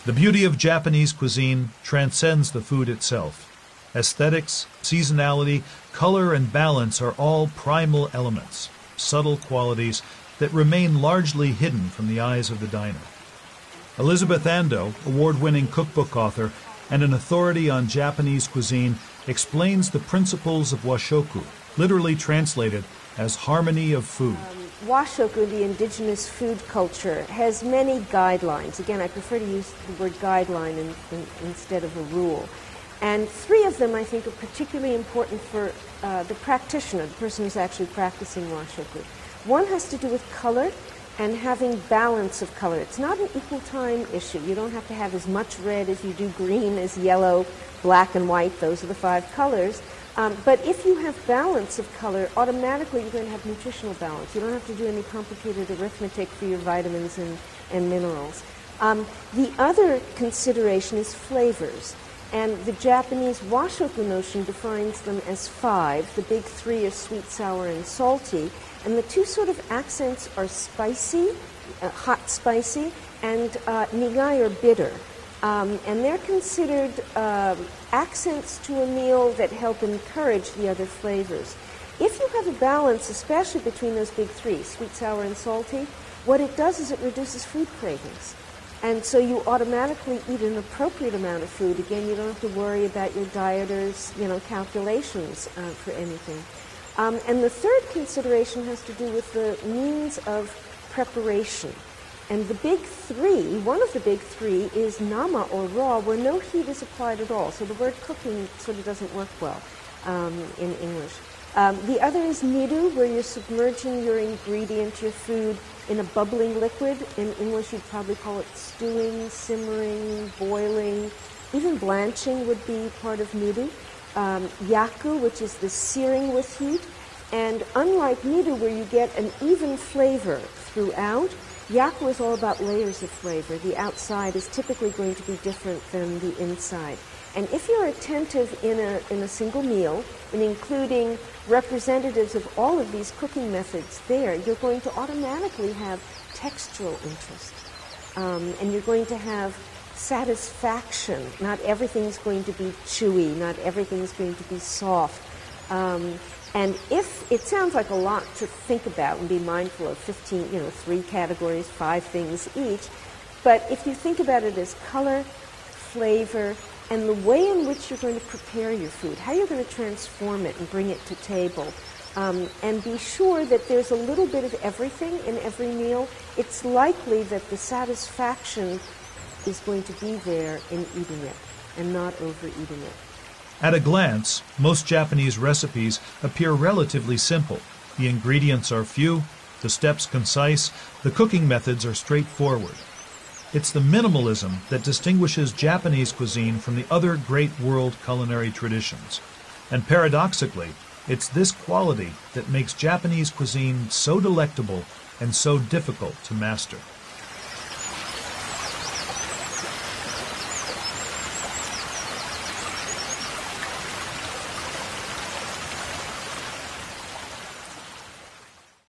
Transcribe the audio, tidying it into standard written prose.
The beauty of Japanese cuisine transcends the food itself. Aesthetics, seasonality, color, and balance are all primal elements, subtle qualities that remain largely hidden from the eyes of the diner. Elizabeth Ando, award-winning cookbook author and an authority on Japanese cuisine, explains the principles of Washoku, literally translated as harmony of food. Washoku, the indigenous food culture, has many guidelines. Again, I prefer to use the word guideline instead of a rule. And 3 of them, I think, are particularly important for the practitioner, the person who's actually practicing Washoku. One has to do with color and having balance of color. It's not an equal time issue. You don't have to have as much red as you do green, as yellow, black, and white. Those are the 5 colors. But if you have balance of color, automatically you're going to have nutritional balance. You don't have to do any complicated arithmetic for your vitamins and minerals. The other consideration is flavors. And the Japanese Washoku notion defines them as 5. The big 3 are sweet, sour, and salty. And the 2 sort of accents are spicy, hot spicy, and nigai or bitter. And they're considered accents to a meal that help encourage the other flavors. If you have a balance, especially between those big 3, sweet, sour, and salty, what it does is it reduces food cravings. And so you automatically eat an appropriate amount of food. Again, you don't have to worry about your dieter's, calculations for anything. And the third consideration has to do with the means of preparation. And the big 3, one of the big 3 is nama or raw, where no heat is applied at all. So the word cooking sort of doesn't work well in English. The other is niru, where you're submerging your ingredient, your food, in a bubbling liquid. In English, you'd probably call it stewing, simmering, boiling. Even blanching would be part of niru. Yaku, which is the searing with heat. And unlike niru, where you get an even flavor throughout, yaku is all about layers of flavor. The outside is typically going to be different than the inside. And if you're attentive in a single meal, in including representatives of all of these cooking methods there, you're going to automatically have textural interest. And you're going to have satisfaction. Not everything's going to be chewy. Not everything's going to be soft. And if it sounds like a lot to think about and be mindful of 15, 3 categories, 5 things each, but if you think about it as color, flavor, and the way in which you're going to prepare your food, how you're going to transform it and bring it to table, and be sure that there's a little bit of everything in every meal, it's likely that the satisfaction is going to be there in eating it and not overeating it. At a glance, most Japanese recipes appear relatively simple. The ingredients are few, the steps concise, the cooking methods are straightforward. It's the minimalism that distinguishes Japanese cuisine from the other great world culinary traditions. And paradoxically, it's this quality that makes Japanese cuisine so delectable and so difficult to master.